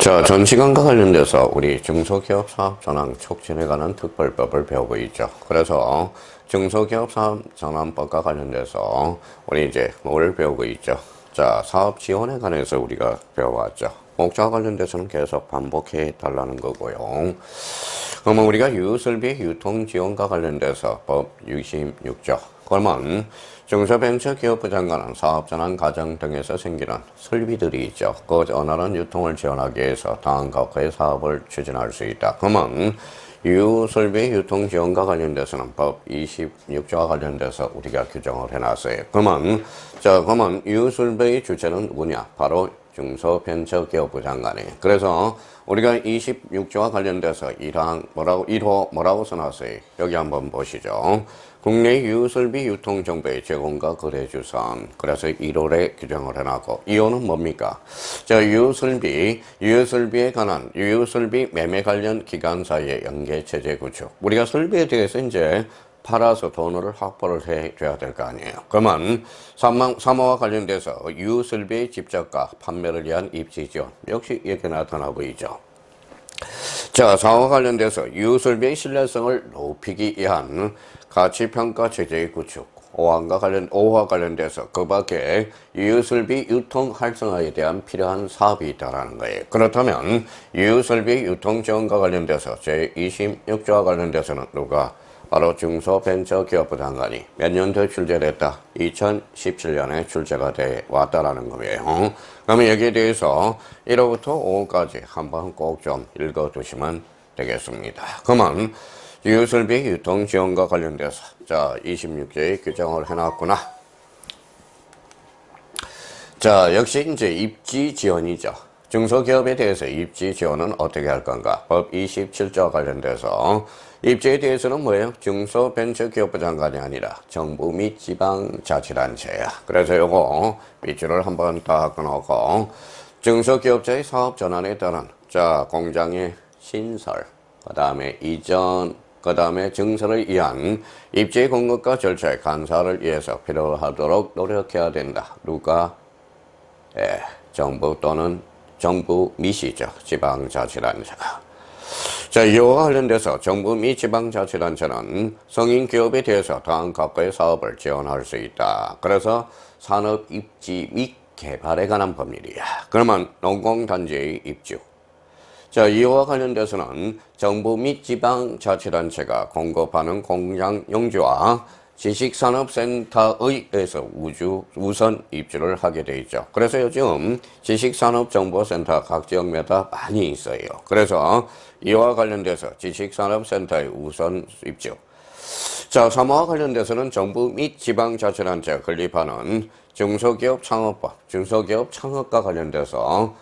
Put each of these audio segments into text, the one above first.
자, 전 시간과 관련돼서 우리 중소기업 사업 전환 촉진에 관한 특별법을 배우고 있죠. 그래서 중소기업 사업 전환법과 관련돼서 우리 이제 뭘 배우고 있죠? 자, 사업 지원에 관해서 우리가 배워왔죠. 목적과 관련돼서는 계속 반복해 달라는 거고요. 그러면 우리가 유설비 유통지원과 관련돼서 법 66조. 그러면 중소벤처기업부 장관은 사업전환 과정 등에서 생기는 설비들이 있죠. 그 원활한 유통을 지원하기 위해서 다음 각과의 사업을 추진할 수 있다. 그러면 유설비 유통지원과 관련돼서는 법 26조와 관련돼서 우리가 규정을 해놨어요. 그러면 유설비의 주체는 누구냐? 바로 중소벤처기업부 장관이에요. 그래서 우리가 26조와 관련돼서 1호 뭐라고 써놨어요? 여기 한번 보시죠. 국내 유설비 유통정보의 제공과 거래주선. 그래서 1호에 규정을 해놨고, 2호는 뭡니까? 자, 유설비에 관한 유설비 매매 관련 기관사의 연계체제 구축. 우리가 설비에 대해서 이제 팔아서 돈을 확보를 해줘야 될 거 아니에요. 그러면 3호와 관련돼서 유설비의 집적과 판매를 위한 입지 지원. 역시 이렇게 나타나고 있죠. 자, 4호와 관련돼서 유설비의 신뢰성을 높이기 위한 가치평가 체제의 구축. 5호와 관련돼서 그 밖에 유설비 유통 활성화에 대한 필요한 사업이 있다는 거예요. 그렇다면 유설비 유통 지원과 관련돼서 제26조와 관련돼서는 누가? 바로 중소벤처기업부 장관이 몇 년도에 출제됐다? 2017년에 출제가 돼 왔다라는 거예요. 그러면 여기에 대해서 1호부터 5호까지 한번 꼭 좀 읽어두시면 되겠습니다. 그러면 유설비 유통 지원과 관련돼서 자 26조에 규정을 해놨구나. 자, 역시 이제 입지 지원이죠. 중소기업에 대해서 입지 지원은 어떻게 할 건가? 법 27조와 관련돼서 입지에 대해서는 뭐예요? 중소벤처기업부 장관이 아니라 정부 및 지방자치단체야. 그래서 요거 밑줄을 한번 딱 끊어놓고 중소기업자의 사업 전환에 따른 자 공장의 신설, 그 다음에 이전, 그 다음에 증설을 위한 입지 공급과 절차의 간사를 위해서 필요하도록 노력해야 된다. 누가? 정부 또는 정부 및이죠. 지방자치단체가. 자, 이와 관련돼서 정부 및 지방자치단체는 성인기업에 대해서 다음 각과의 사업을 지원할 수 있다. 그래서 산업 입지 및 개발에 관한 법률이야. 그러면 농공단지의 입주. 자, 이와 관련돼서는 정부 및 지방자치단체가 공급하는 공장 용지와 지식산업센터에서 우선 입주를 하게 돼 있죠. 그래서 요즘 지식산업정보센터 각 지역마다 많이 있어요. 그래서 이와 관련돼서 지식산업센터의 우선 입주. 자, 3호와 관련돼서는 정부 및 지방자치단체가 건립하는 중소기업 창업법, 중소기업 창업과 관련돼서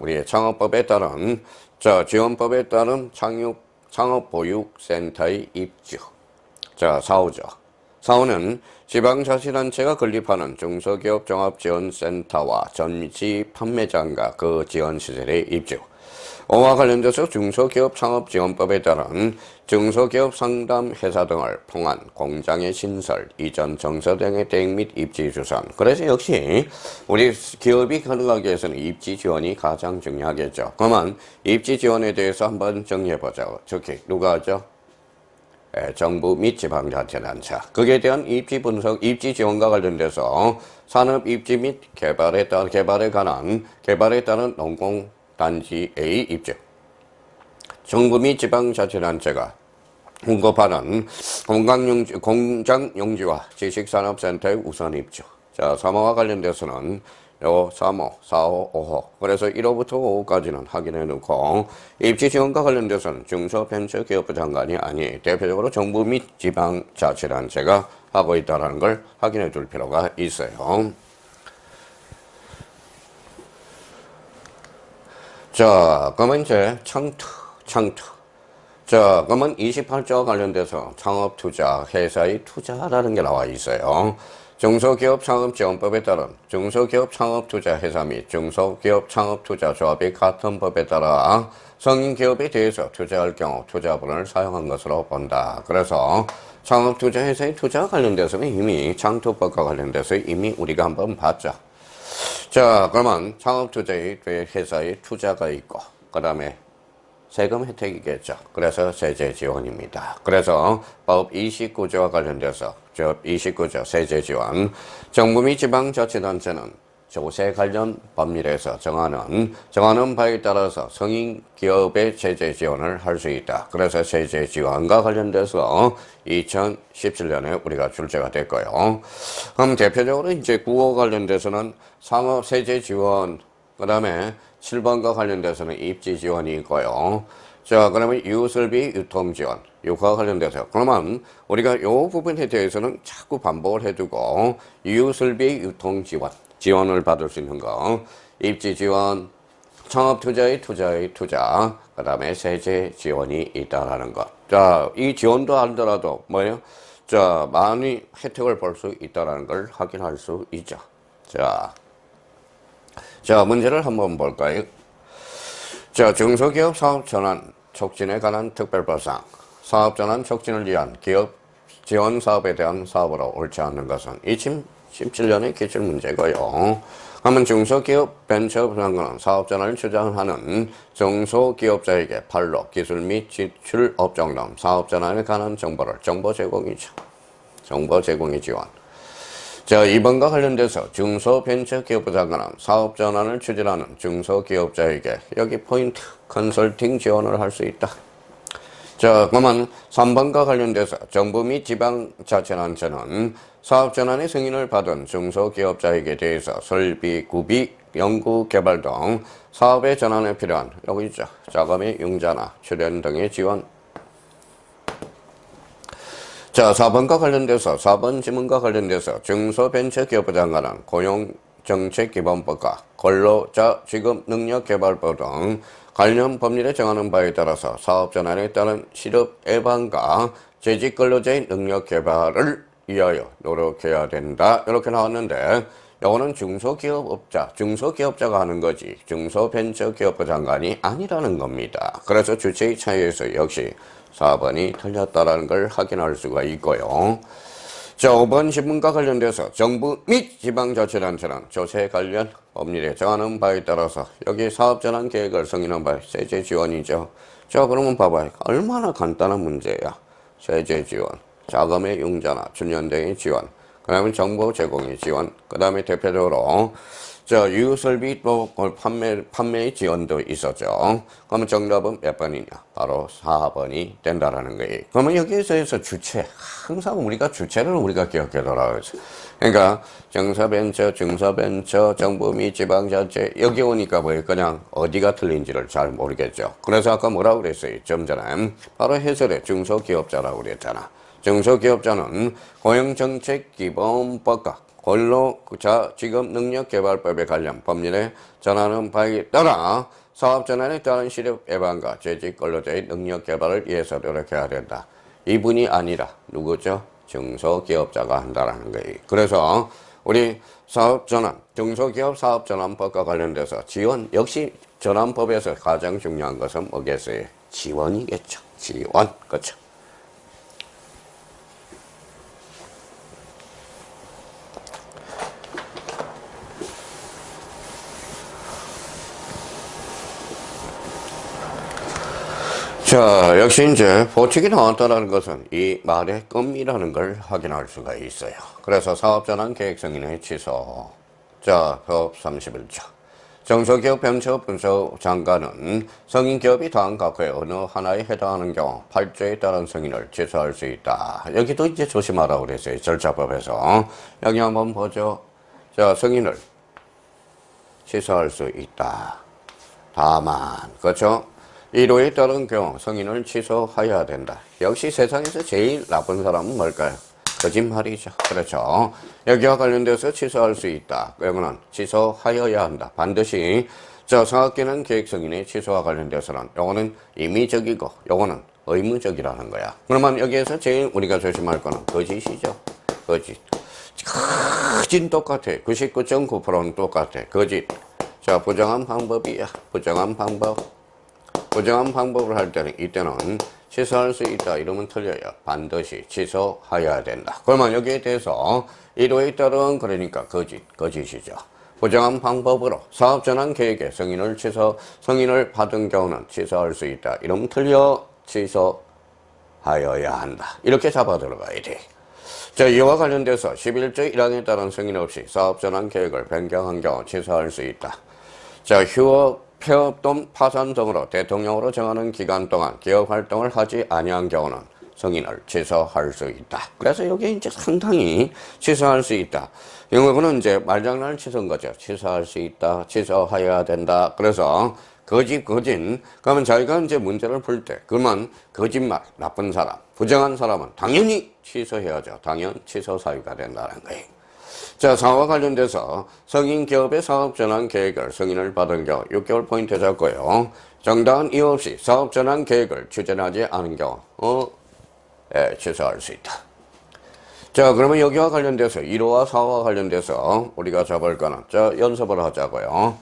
우리의 창업법에 따른 자 지원법에 따른 창업보육센터의 입주. 자, 4호죠. 4호는 지방자치단체가 건립하는 중소기업 종합지원센터와 전시 판매장과 그 지원시설의 입주. 5와 관련돼서 중소기업 창업지원법에 따른 중소기업 상담회사 등을 통한 공장의 신설, 이전, 정서 등의 대응 및 입지 주선. 그래서 역시 우리 기업이 가능하기 위해서는 입지 지원이 가장 중요하겠죠. 그러면 입지 지원에 대해서 한번 정리해보자고. 특히 누가 하죠? 정부 및 지방자치단체. 거기에 대한 입지 분석, 입지 지원과 관련돼서 산업 입지 및 개발에 따른 농공단지의 입주. 정부 및 지방자치단체가 공급하는 공장 용지와 지식산업센터의 우선 입주. 자, 3호와 관련돼서는 요 3호, 4호, 5호. 그래서 1호부터 5호까지는 확인해 놓고 입지 지원과 관련돼서는 중소벤처기업부 장관이 아니 대표적으로 정부 및 지방자치단체가 하고 있다는 걸 확인해 둘 필요가 있어요. 자, 그러면 이제 창투. 자, 그러면 28조와 관련돼서 창업투자, 회사의 투자라는 게 나와 있어요. 중소기업 창업지원법에 따른 중소기업 창업투자회사 및 중소기업 창업투자조합이 같은 법에 따라 성인기업에 대해서 투자할 경우 투자분을 사용한 것으로 본다. 그래서 창업투자회사의 투자와 관련돼서는 이미 창투법과 관련돼서 이미 우리가 한번 봤죠. 자, 그러면 창업투자의 회사의 투자가 있고, 그 다음에 세금 혜택이겠죠. 그래서 세제 지원입니다. 그래서 법 29조와 관련돼서 법 29조 세제 지원, 정부 및 지방자치단체는 조세 관련 법률에서 정하는 바에 따라서 성인 기업의 세제 지원을 할 수 있다. 그래서 세제 지원과 관련돼서 2017년에 우리가 출제가 됐고요. 그럼 대표적으로 이제 구호 관련돼서는 상업 세제 지원, 그 다음에 7번과 관련돼서는 입지 지원이 있고요. 자, 그러면 유설비 유통 지원, 요거와 관련돼서. 그러면 우리가 요 부분에 대해서는 자꾸 반복을 해두고, 유설비 유통 지원을 받을 수 있는 거, 입지 지원, 창업 투자의 투자, 그 다음에 세제 지원이 있다라는 것. 자, 이 지원도 하더라도 뭐예요? 자, 많이 혜택을 볼 수 있다라는 걸 확인할 수 있죠. 자, 문제를 한번 볼까요? 자, 중소기업 사업 전환 촉진에 관한 특별법상 사업 전환 촉진을 위한 기업 지원 사업에 대한 사업으로 옳지 않는 것은 2017년의 기출 문제고요. 그러면 중소기업 벤처부상은 사업 전환을 주장하는 중소기업자에게 판로, 기술 및 지출 업종 등 사업 전환에 관한 정보 제공이죠. 정보 제공의 지원. 자, 2번과 관련돼서 중소벤처기업부 장관은 사업 전환을 추진하는 중소기업자에게 여기 포인트 컨설팅 지원을 할 수 있다. 자, 그러면 3번과 관련돼서 정부 및 지방자치단체는 사업 전환의 승인을 받은 중소기업자에게 대해서 설비, 구비, 연구, 개발 등 사업의 전환에 필요한 여기 있죠. 자금의 융자나 출연 등의 지원. 자, 4번과 관련돼서 4번 지문과 관련돼서 중소벤처기업부 장관은 고용정책기본법과 근로자 직업능력개발법 등 관련 법률에 정하는 바에 따라서 사업 전환에 따른 실업 예방과 재직 근로자의 능력 개발을 위하여 노력해야 된다. 이렇게 나왔는데 이거는 중소기업자가 하는 거지 중소벤처기업부 장관이 아니라는 겁니다. 그래서 주체의 차이에서 역시 4번이 틀렸다라는 걸 확인할 수가 있고요. 자, 5번 신문과 관련돼서 정부 및 지방자치단체는 조세 관련 법률에 정하는 바에 따라서 여기 사업전환 계획을 승인한 바 세제 지원이죠. 자, 그러면 봐봐요. 얼마나 간단한 문제야. 세제 지원, 자금의 융자나 준연대의 지원, 그 다음에 정보 제공의 지원, 그 다음에 대표적으로 자, 유설비 또 판매의 지원도 있었죠. 그러면 정답은 몇 번이냐? 바로 4번이 된다라는 거예요. 그러면 여기에서 주체, 항상 우리가 주체를 우리가 기억해둬라. 그러니까 중소벤처, 정부 및 지방자치 여기 오니까 뭐 그냥 어디가 틀린지를 잘 모르겠죠. 그래서 아까 뭐라고 그랬어요? 좀 전에 바로 해설에 중소기업자라고 그랬잖아. 중소기업자는 고용정책기본법과 근로자 직업능력개발법에 관련 법률에 전하는 바에 따라 사업 전환에 따른 실업 예방과 재직 근로자의 능력 개발을 위해서 노력해야 된다. 이분이 아니라 누구죠? 중소기업자가 한다라는 거예요. 그래서 우리 사업 전환, 중소기업 사업 전환법과 관련돼서 지원 역시 전환법에서 가장 중요한 것은 뭐겠어요? 지원이겠죠. 지원, 그렇죠. 자, 역시 이제 보칙이 나왔다는 것은 이 말의 끔이라는 걸 확인할 수가 있어요. 그래서 사업전환 계획승인의 취소. 자, 법 31조. 중소기업 벤처분석 장관은 성인기업이 다음 각호의 어느 하나에 해당하는 경우 8조에 따른 승인을 취소할 수 있다. 여기도 이제 조심하라고 그랬어요. 절차법에서. 여기 한번 보죠. 자, 승인을 취소할 수 있다. 다만, 그렇죠? 이로에 따른 경우 승인을 취소해야 된다. 역시 세상에서 제일 나쁜 사람은 뭘까요? 거짓말이죠. 그렇죠. 여기와 관련돼서 취소할 수 있다. 이거는 취소하여야 한다. 반드시 저 성악기능 계획 승인의 취소와 관련돼서는 요거는 임의적이고 요거는 의무적이라는 거야. 그러면 여기에서 제일 우리가 조심할 거는 거짓이죠. 거짓. 거진 똑같아. 99.9%는 똑같아. 거짓. 자, 부정한 방법이야. 부정한 방법을 할 때는 이때는 취소할 수 있다 이러면 틀려요. 반드시 취소해야 된다. 그러면 여기에 대해서 이로에 따른 그러니까 거짓이죠. 부정한 방법으로 사업전환 계획의 승인을 받은 경우는 취소할 수 있다. 이러면 틀려 취소하여야 한다. 이렇게 잡아 들어가야 돼. 자, 이와 관련돼서 11조 1항에 따른 승인 없이 사업전환 계획을 변경한 경우 취소할 수 있다. 자, 휴업, 폐업 또는 파산 등으로 대통령으로 정하는 기간 동안 기업 활동을 하지 아니한 경우는 승인을 취소할 수 있다. 그래서 여기 이제 상당히 취소할 수 있다. 이거는 이제 말장난을 취소한 거죠. 취소할 수 있다. 취소해야 된다. 그래서 거진. 그러면 자기가 이제 문제를 풀 때, 그러면 거짓말, 나쁜 사람, 부정한 사람은 당연히 취소해야죠. 당연 취소 사유가 된다는 거예요. 자, 사업과 관련돼서 성인 기업의 사업 전환 계획을 승인을 받은 경우 6개월 포인트 잡고요. 정당한 이유 없이 사업 전환 계획을 추진하지 않은 경우, 취소할 수 있다. 자, 그러면 여기와 관련돼서 1호와 4호와 관련돼서 우리가 잡을 거는 연습을 하자고요.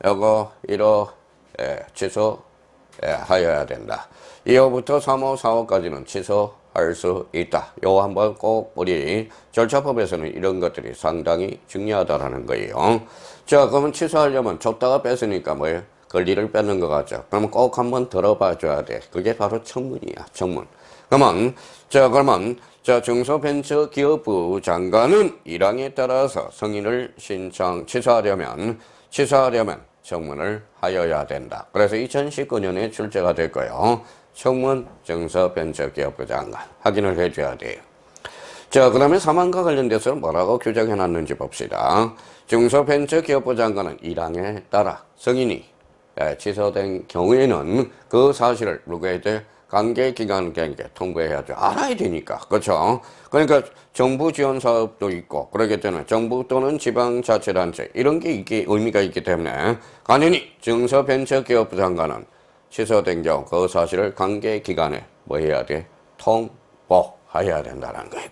요거 1호 취소하여야 된다. 2호부터 3호, 4호까지는 취소할 수 있다. 요거 한번 꼭 우리 절차법에서는 이런 것들이 상당히 중요하다라는 거예요. 자, 그러면 취소하려면 줬다가 뺐으니까 뭐예요? 권리를 뺏는 것 같죠. 그러면 꼭 한번 들어봐 줘야 돼. 그게 바로 청문이야, 청문. 그러면 중소벤처기업부 장관은 1항에 따라서 승인을 취소하려면 청문을 하여야 된다. 그래서 2019년에 출제가 될 거예요. 청문 중소벤처기업부 장관 확인을 해줘야 돼요. 자, 그 다음에 3항과 관련돼서 뭐라고 규정해 놨는지 봅시다. 중소벤처기업부 장관은 1항에 따라 승인이 취소된 경우에는 그 사실을 누구에게 관계기관에게 통보해야죠. 알아야 되니까. 그렇죠? 그러니까 정부 지원 사업도 있고 그러기 때문에 정부 또는 지방자치단체 이런 게 이게 의미가 있기 때문에 당연히 중소벤처기업부 장관은 취소된 경우 그 사실을 관계기관에 뭐 해야 돼? 통보해야 된다는 거예요.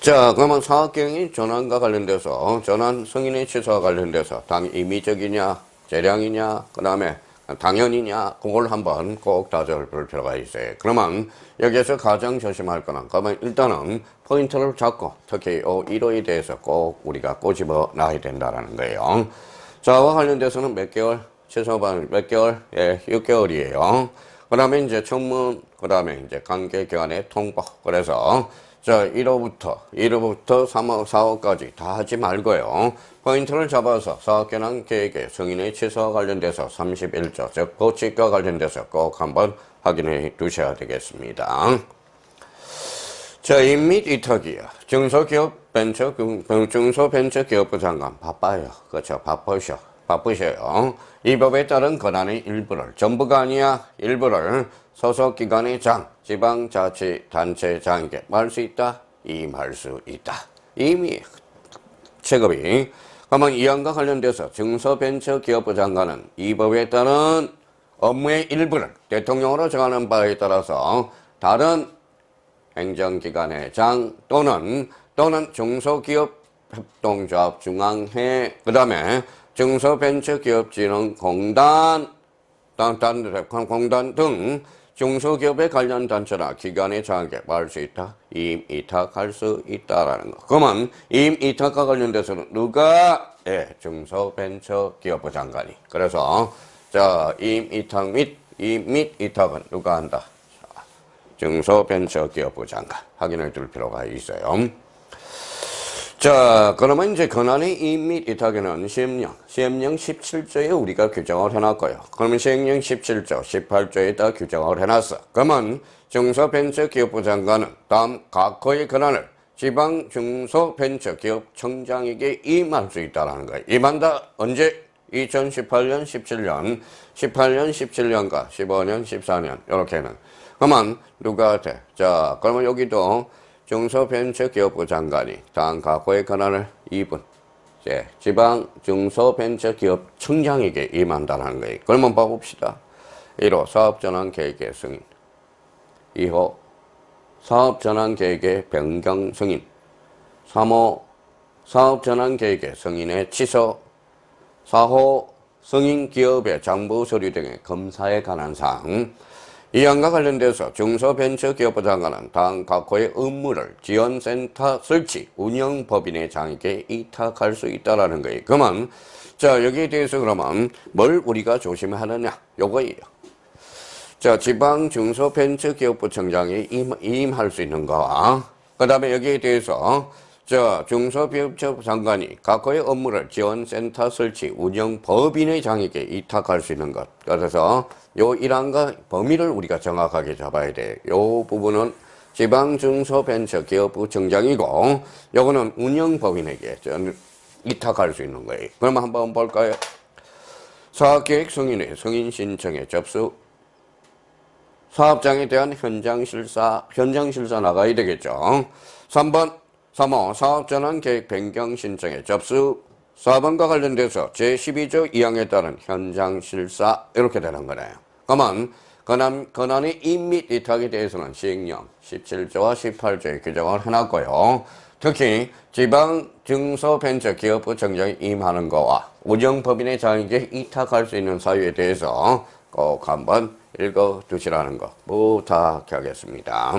자, 그러면 사업계획이 전환과 관련돼서 전환 승인의 취소와 관련돼서 임의적이냐 재량이냐 그 다음에 당연이냐 그걸 한번 꼭 따져볼 필요가 있어요. 그러면 여기에서 가장 조심할 거는 그러면 일단은 포인트를 잡고 특히 1호에 대해서 꼭 우리가 꼬집어 놔야 된다는 거예요. 자와 관련돼서는 몇 개월 취소반 몇 개월 6개월이에요. 그 다음에 이제 청문 그 다음에 이제 관계기관의 통보 그래서 자, 1호부터 3호, 4호까지 다 하지 말고요. 포인트를 잡아서 사업개난 계획의 승인의 취소와 관련돼서 31조, 즉 보칙과 관련돼서 꼭 한번 확인해 두셔야 되겠습니다. 자, 임및 이탁이요. 중소벤처기업부 장관 바빠요. 그렇죠. 바쁘셔요. 이 법에 따른 권한의 일부를 전부가 아니야 일부를 소속기관의 장, 지방자치단체장에게 말 수 있다? 임할 수 있다. 이미 체급이 그러면 이항과 관련돼서 중소벤처기업부 장관은 이 법에 따른 업무의 일부를 대통령으로 정하는 바에 따라서 다른 행정기관의 장 또는 중소기업협동조합 중앙회 그 다음에 중소벤처기업진흥공단 등 중소기업에 관련 단체나 기관의 장에게 말할 수 있다. 임의탁할 수 있다라는 거. 그러면 임의탁과 관련돼서는 누가? 중소벤처기업부 장관이. 그래서 자 임의탁 및 임의탁은 누가 한다? 중소벤처기업부 장관 확인해 둘 필요가 있어요. 자, 그러면 이제 권한의 임및 이탁에는 시행령 17조에 우리가 규정을 해놨고요. 그러면 시행령 17조, 18조에다 규정을 해놨어. 그러면 중소벤처기업부 장관은 다음 각호의 권한을 지방 중소벤처기업청장에게 임할 수 있다는 거예요. 임한다 언제? 2018년, 17년, 17년과 15년, 14년 이렇게는. 그러면 누구한테? 자, 그러면 여기도 중소벤처기업부 장관이 다음 각호의 권한을 2분 지방 중소벤처기업청장에게 임한다는 거예요. 그러면 봐봅시다. 1호 사업전환계획의 승인 2호 사업전환계획의 변경 승인 3호 사업전환계획의 승인의 취소 4호 승인기업의 장부서류 등의 검사에 관한 사항 이 안과 관련돼서 중소벤처기업부 장관은 다음 각호의 업무를 지원센터 설치, 운영법인의 장에게 이탁할 수 있다라는 거예요. 그러면 자 여기에 대해서 그러면 뭘 우리가 조심하느냐 요거예요. 자 지방 중소벤처기업부청장이 임할 수 있는 거와 그 다음에 여기에 대해서 자 중소벤처 장관이 각호의 업무를 지원센터 설치, 운영법인의 장에게 이탁할 수 있는 것. 그래서 요 일환과 범위를 우리가 정확하게 잡아야 돼. 요 부분은 지방중소벤처기업부청장이고 요거는 운영법인에게 이탁할 수 있는 거예요. 그러면 한번 볼까요? 사업계획 승인의 승인 신청에 접수, 사업장에 대한 현장 실사 나가야 되겠죠. 3번 3호 사업전환 계획 변경 신청에 접수, 4번과 관련돼서 제12조 2항에 따른 현장 실사 이렇게 되는 거네요. 그러면 권한의 임및 이탁에 대해서는 시행령 17조와 18조에 규정을 해놨고요. 특히 지방 중소벤처기업부청장이 임하는 거와 운영법인의 장에게 이탁할 수 있는 사유에 대해서 꼭 한번 읽어 두시라는 거 부탁하겠습니다.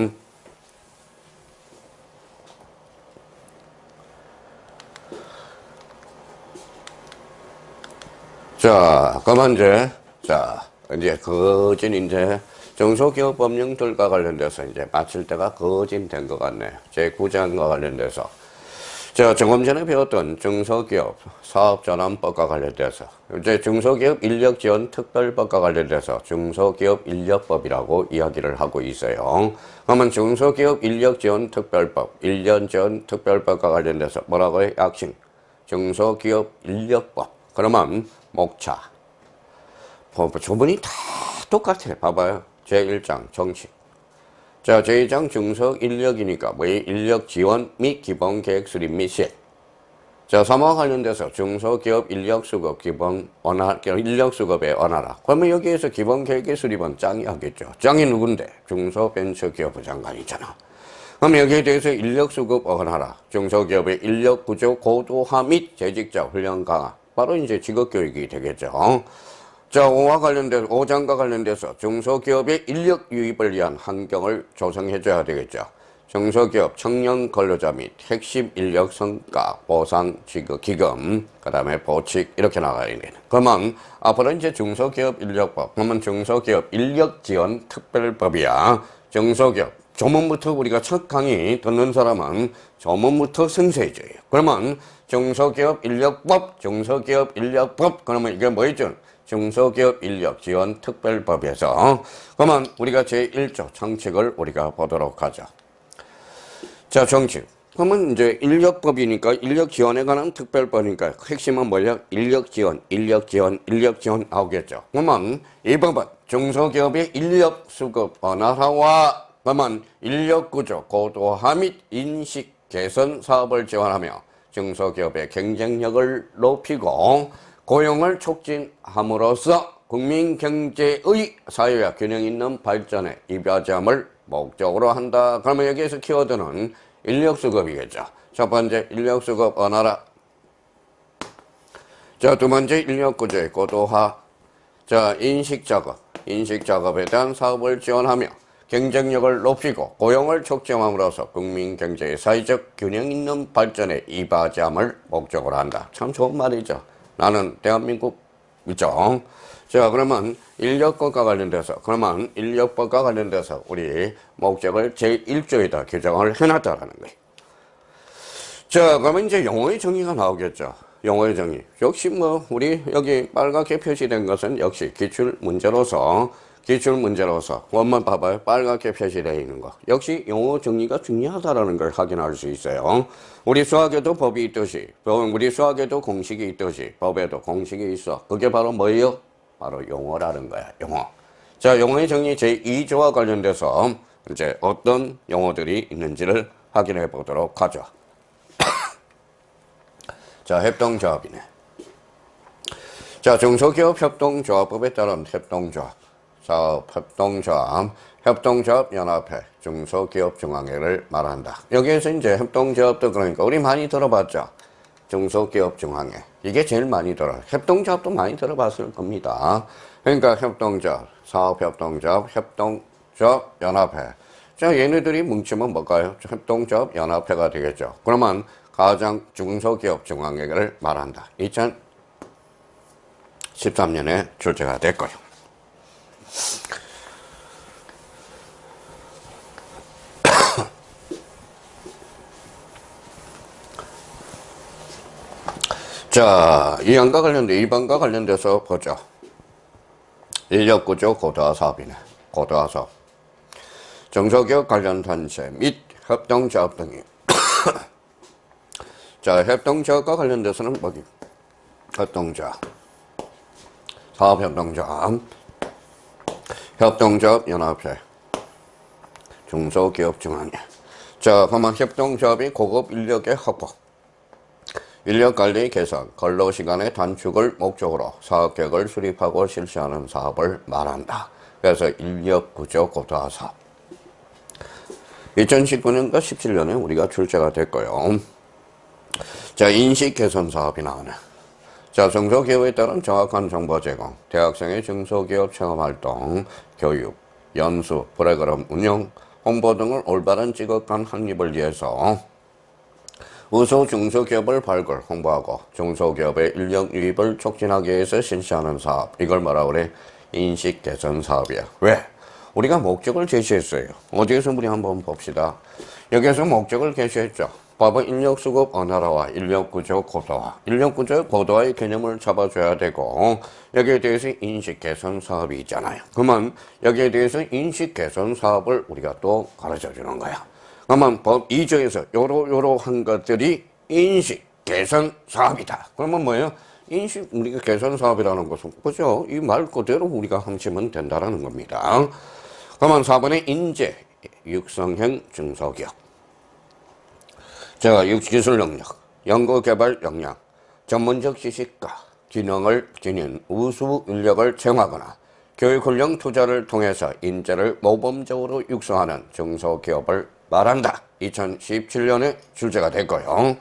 자, 그러면 이제 거진 이제 중소기업 법령들과 관련돼서 이제 마칠 때가 거진 된 것 같네요. 제9장과 관련돼서. 자, 조금 전에 배웠던 중소기업 사업전환법과 관련돼서 이제 중소기업 인력지원특별법과 관련돼서 중소기업 인력법이라고 이야기를 하고 있어요. 그러면 중소기업 인력지원특별법, 인력지원특별법과 관련돼서 뭐라고 해요? 약칭 중소기업 인력법. 그러면 목차 조문이 다 똑같아. 봐봐요. 제1장 정식. 자, 제2장 중소 인력이니까 뭐의 인력 지원 및 기본 계획 수립 및 시행. 자, 3화 관련돼서 중소기업 인력 수급 기본 인력 수급의 원활화. 그러면 여기에서 기본 계획의 수립은 짱이 하겠죠. 짱이 누군데? 중소벤처기업부 장관이잖아. 그럼 여기에 대해서 인력 수급 원활화, 중소기업의 인력 구조 고도화 및 재직자 훈련 강화. 바로 이제 직업교육이 되겠죠. 자, 5장과 관련돼서 중소기업의 인력 유입을 위한 환경을 조성해줘야 되겠죠. 중소기업 청년 근로자 및 핵심 인력 성과 보상 기금, 그 다음에 보칙 이렇게 나가야 되는. 그러면 앞으로 이제 중소기업 인력법, 그러면 중소기업 인력 지원 특별법이야. 중소기업 조문부터 우리가 첫 강의 듣는 사람은 조문부터 생소해져요. 그러면 중소기업 인력법, 그러면 이게 뭐였죠? 중소기업 인력 지원 특별법에서. 그러면 우리가 제1조 정책을 우리가 보도록 하죠. 자, 정책. 그러면 이제 인력법이니까 인력 지원에 관한 특별법이니까 핵심은 뭐냐? 인력 지원 나오겠죠. 그러면 이 법은 중소기업의 인력 수급 원활화와 그러면 인력 구조 고도화 및 인식 개선 사업을 지원하며 중소기업의 경쟁력을 높이고 고용을 촉진함으로써 국민 경제의 사회와 균형 있는 발전에 이바지함을 목적으로 한다. 그러면 여기에서 키워드는 인력 수급이겠죠. 첫 번째 인력 수급 원활화. 자, 두 번째 인력 구조의 고도화. 자, 인식 작업에 대한 사업을 지원하며 경쟁력을 높이고 고용을 촉진함으로써 국민 경제의 사회적 균형 있는 발전에 이바지함을 목적으로 한다. 참 좋은 말이죠. 나는 대한민국 있죠. 자, 그러면 인력법과 관련돼서 우리 목적을 제1조에다 규정을 해놨다라는 거예요. 자, 그러면 이제 용어의 정의가 나오겠죠. 용어의 정의. 역시 뭐 우리 여기 빨갛게 표시된 것은 역시 기출문제로서 원문 봐봐요. 빨갛게 표시되어 있는 거. 역시 용어 정리가 중요하다라는 걸 확인할 수 있어요. 우리 수학에도 법이 있듯이, 우리 수학에도 공식이 있듯이, 법에도 공식이 있어. 그게 바로 뭐예요? 바로 용어라는 거야. 용어. 자, 용어의 정의 제2조와 관련돼서 이제 어떤 용어들이 있는지를 확인해 보도록 하죠. 자, 협동조합이네. 자, 중소기업 협동조합법에 따른 협동조합 연합회 중소기업 중앙회를 말한다. 여기에서 이제 협동조합도 그러니까 우리 많이 들어봤죠. 중소기업 중앙회. 이게 제일 많이 협동조합도 많이 들어봤을 겁니다. 그러니까 협동조합, 사업협동조합, 중소기업종합연합회. 자, 얘네들이 뭉치면 뭘까요? 협동조합연합회가 되겠죠. 그러면 가장 중소기업 중앙회를 말한다. 2013년에 출제가 됐고요. 자, 2번과 관련돼서 보죠. 인력구조 고도화 사업이네. 고도화 사업. 중소기업 관련 단체 및 협동조합 등이 자, 협동조합과 관련돼서는 뭐기? 협동조합, 사업협동조합, 협동조합연합회, 중소기업 중앙회. 자, 그러면 협동조합이 고급 인력의 확보, 인력관리 개선, 근로시간의 단축을 목적으로 사업계획을 수립하고 실시하는 사업을 말한다. 그래서 인력구조 고도화 사업. 2019년과 17년에 우리가 출제가 됐고요. 자, 인식 개선 사업이 나오네. 자, 중소기업에 따른 정확한 정보 제공, 대학생의 중소기업 체험활동, 교육, 연수, 프로그램 운영, 홍보 등을 올바른 직업간 확립을 위해서 우수 중소기업을 발굴, 홍보하고 중소기업의 인력 유입을 촉진하기 위해서 실시하는 사업. 이걸 뭐라 그래? 인식 개선 사업이야. 왜? 우리가 목적을 제시했어요. 어디에서 우리 한번 봅시다. 여기에서 목적을 제시했죠. 봐봐, 인력수급 원활화와 인력구조 고도화. 인력구조 고도화의 개념을 잡아줘야 되고, 여기에 대해서 인식 개선 사업이 있잖아요. 그러면 여기에 대해서 인식 개선 사업을 우리가 또 가르쳐 주는 거야. 그러면 법 2조에서 요러한 것들이 인식 개선 사업이다. 그러면 뭐예요? 인식 우리가 개선 사업이라는 것은 그죠? 이 말 그대로 우리가 함치면 된다라는 겁니다. 그러면 4번에 인재 육성형 중소기업. 자, 기술 능력, 연구개발 역량, 전문적 지식과 기능을 지닌 우수 인력을 채용하거나 교육훈련 투자를 통해서 인재를 모범적으로 육성하는 중소기업을 말한다. 2017년에 출제가 됐고요.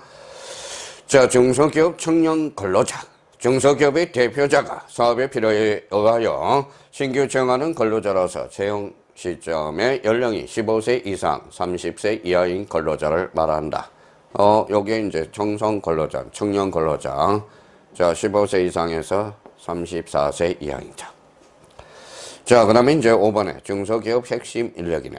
자, 중소기업 청년 근로자. 중소기업의 대표자가 사업의 필요에 의하여 신규 채용하는 근로자로서 채용 시점의 연령이 15세 이상, 30세 이하인 근로자를 말한다. 요게 이제 청소년 근로자, 청년 근로자. 자, 15세 이상에서 34세 이하입니다. 자, 그 다음에 이제 5번에 중소기업 핵심 인력이네.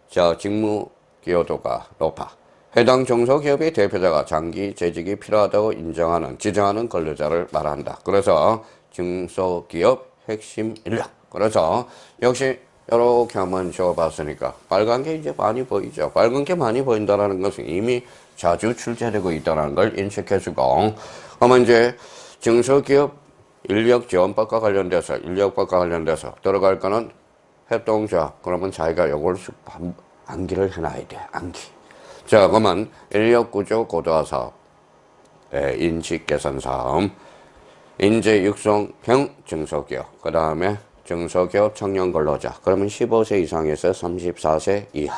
자, 직무 기여도가 높아. 해당 중소기업의 대표자가 장기 재직이 필요하다고 인정하는, 지정하는 근로자를 말한다. 그래서 중소기업 핵심 인력. 그래서 역시 이렇게 한번 적어봤으니까 빨간 게 이제 많이 보이죠. 빨간 게 많이 보인다는 것은 이미 자주 출제되고 있다는 걸 인식해주고, 그러면 이제 중소기업 인력지원법과 관련돼서 들어갈 거는 협동조합. 그러면 자기가 요걸 암기를 해놔야 돼. 암기. 자, 그러면 인력구조 고도화 사업, 인식 개선 사업, 인재 육성형 중소기업, 그 다음에 중소기업 청년 근로자. 그러면 15세 이상에서 34세 이하.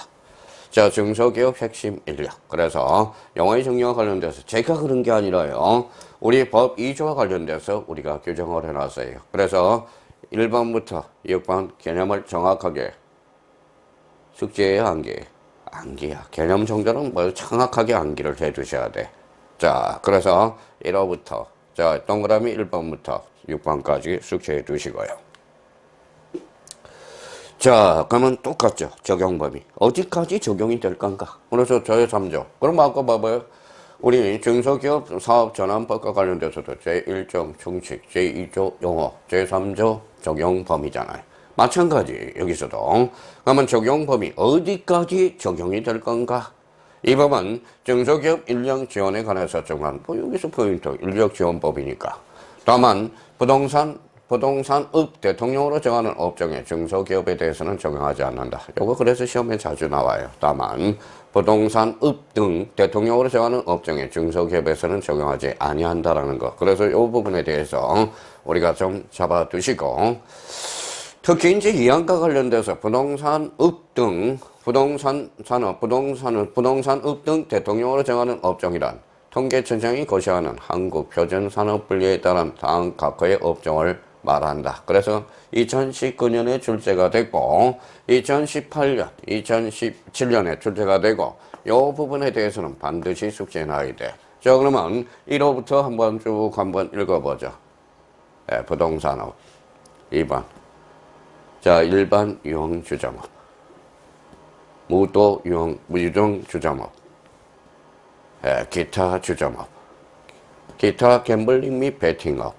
자, 중소기업 핵심 인력. 그래서 영어의 정리와 관련돼서 제가 그런 게 아니라요. 우리 법 2조와 관련돼서 우리가 규정을 해놨어요. 그래서 1번부터 6번 개념을 정확하게 숙제해야 암기야. 개념 정도는 뭐 정확하게 암기를 해 두셔야 돼. 자, 그래서 1호부터, 자, 동그라미 1번부터 6번까지 숙제해 두시고요. 자, 그러면 똑같죠. 적용 범위. 어디까지 적용이 될 건가? 그래서 제3조. 그럼 아까 봐봐요. 우리 중소기업 사업전환법과 관련돼서도 제1조 충칙, 제2조 용어, 제3조 적용 범위잖아요. 마찬가지 여기서도. 그러면 적용 범위 어디까지 적용이 될 건가? 이 법은 중소기업 인력 지원에 관해서 정한, 여기서 포인트, 인력 지원법이니까. 다만 부동산업 대통령으로 정하는 업종의 중소기업에 대해서는 적용하지 않는다. 요거 그래서 시험에 자주 나와요. 다만 부동산업 등 대통령으로 정하는 업종의 중소기업에서는 적용하지 아니한다라는 거. 그래서 이 부분에 대해서 우리가 좀 잡아두시고, 특히 이제 이안과 관련돼서 부동산업 등 부동산업 등 대통령으로 정하는 업종이란 통계청장이 고시하는 한국표준산업분류에 따른 다음 각호의 업종을 말한다. 그래서 2019년에 출제가 됐고 2018년, 2017년에 출제가 되고 이 부분에 대해서는 반드시 숙제해 놔야 돼. 자, 그러면 1호부터 한번 읽어보죠. 네, 부동산업 2번. 자, 일반 유형 주점업, 무도 유형 주점업, 네, 기타 주점업, 기타 갬블링 및 베팅업,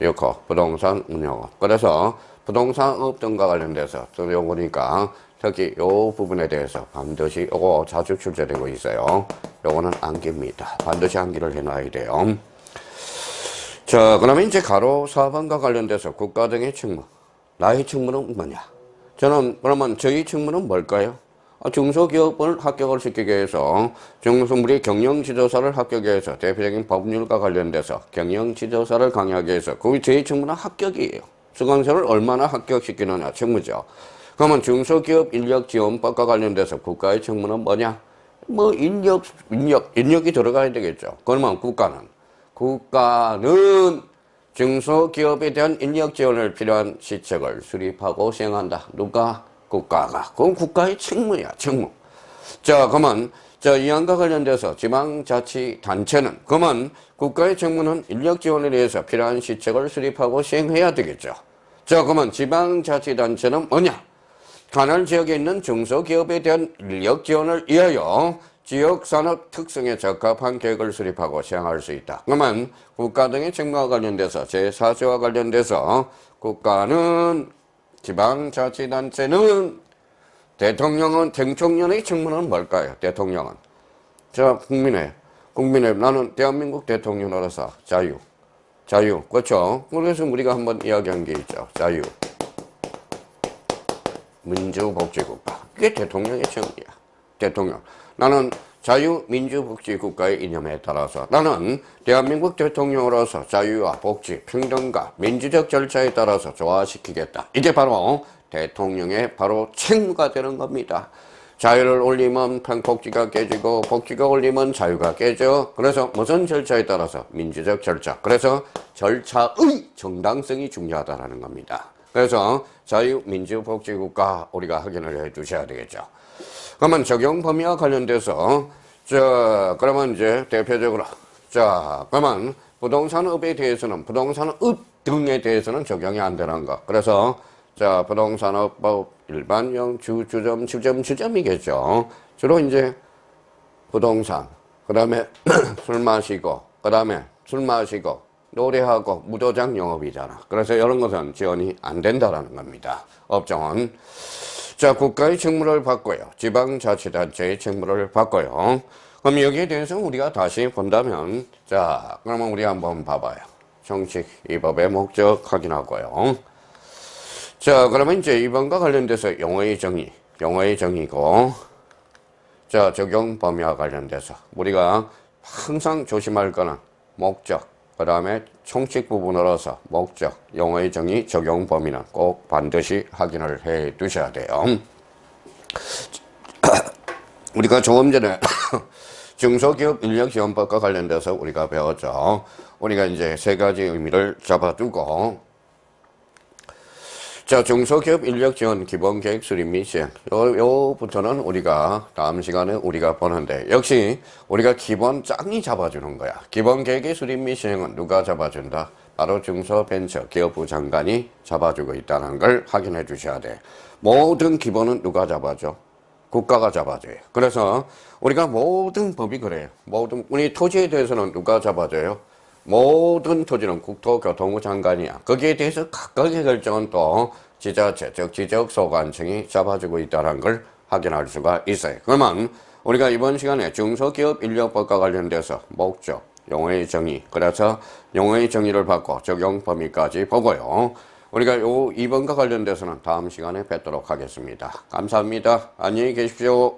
이거 부동산 운영업. 그래서 부동산업 등과 관련돼서 들어보니까 특히 이 부분에 대해서 반드시 이거 자주 출제되고 있어요. 요거는 암기입니다. 반드시 암기를 해놔야 돼요. 자, 그러면 이제 가로 4번과 관련돼서 국가 등의 책무. 나의 책무는 뭐냐? 그러면 저희 책무는 뭘까요? 중소기업을 합격을 시키기 위해서 우리 경영지도사를 합격하기 위해서 대표적인 법률과 관련돼서 경영지도사를 강의하기 위해서 그게 저희 책무는 합격이에요. 수강생을 얼마나 합격시키느냐 책무죠. 그러면 중소기업 인력지원법과 관련돼서 국가의 책무는 뭐냐? 뭐 인력이 들어가야 되겠죠. 그러면 국가는 중소기업에 대한 인력 지원을 필요한 시책을 수립하고 시행한다. 누가? 국가가. 그건 국가의 책무야, 책무. 자, 그러면 이안과 관련돼서 지방자치단체는 그러면 국가의 책무는 인력 지원에 대해서 필요한 시책을 수립하고 시행해야 되겠죠. 자, 그러면 지방자치단체는 뭐냐? 관할 지역에 있는 중소기업에 대한 인력 지원을 위하여 지역산업 특성에 적합한 계획을 수립하고 시행할 수 있다. 그러면 국가 등의 책무와 관련돼서 제4조와 관련돼서 국가는 지방자치단체는 대통령의 책무는 뭘까요? 대통령은 자 국민의 나는 대한민국 대통령으로서 자유 그렇죠? 그래서 우리가 한번 이야기한 게 있죠. 자유 민주복지국가. 이게 대통령의 책무야. 대통령. 나는 자유민주복지국가의 이념에 따라서 나는 대한민국 대통령으로서 자유와 복지, 평등과 민주적 절차에 따라서 조화시키겠다. 이게 바로 대통령의 바로 책무가 되는 겁니다. 자유를 올리면 복지가 깨지고 복지가 올리면 자유가 깨져. 그래서 무슨 절차에 따라서 민주적 절차. 그래서 절차의 정당성이 중요하다는 겁니다. 그래서 자유민주복지국가 우리가 확인을 해 두셔야 되겠죠. 그러면 적용 범위와 관련돼서 그러면 이제 대표적으로 그러면 부동산업에 대해서는 부동산업 등에 대해서는 적용이 안 되는 거. 그래서 부동산업법 일반형 주점이겠죠. 주로 이제 부동산, 그다음에 술 마시고 노래하고 무도장 영업이잖아. 그래서 이런 것은 지원이 안 된다라는 겁니다. 업종은. 국가의 책무를 받고요. 지방자치단체의 책무를 받고요. 그럼 여기에 대해서 우리가 다시 본다면, 그러면 우리 한번 봐봐요. 정식 이 법의 목적 확인하고요. 그러면 이제 이번과 관련돼서 용어의 정의고, 적용 범위와 관련돼서 우리가 항상 조심할 거는 목적, 그 다음에 총칙 부분으로서 목적, 용어의 정의, 적용 범위는 꼭 반드시 확인을 해 두셔야 돼요. 우리가 조금 전에 중소기업 인력지원법과 관련돼서 우리가 배웠죠. 우리가 이제 세 가지 의미를 잡아두고 중소기업 인력지원 기본계획 수립 및 시행. 요부터는 우리가 다음 시간에 우리가 보는데 역시 우리가 기본 짱이 잡아주는 거야. 기본계획의 수립 및 시행은 누가 잡아준다? 바로 중소벤처기업부 장관이 잡아주고 있다는 걸 확인해 주셔야 돼. 모든 기본은 누가 잡아줘? 국가가 잡아줘요. 그래서 우리가 모든 법이 그래요. 우리 토지에 대해서는 누가 잡아줘요? 모든 토지는 국토교통부 장관이야. 거기에 대해서 각각의 결정은 또 지자체, 즉 지적소관청이 잡아주고 있다는 걸 확인할 수가 있어요. 그러면 우리가 이번 시간에 중소기업 인력법과 관련돼서 목적, 용어의 정의, 그래서 용어의 정의를 받고 적용 범위까지 보고요. 우리가 요 2번과 관련돼서는 다음 시간에 뵙도록 하겠습니다. 감사합니다. 안녕히 계십시오.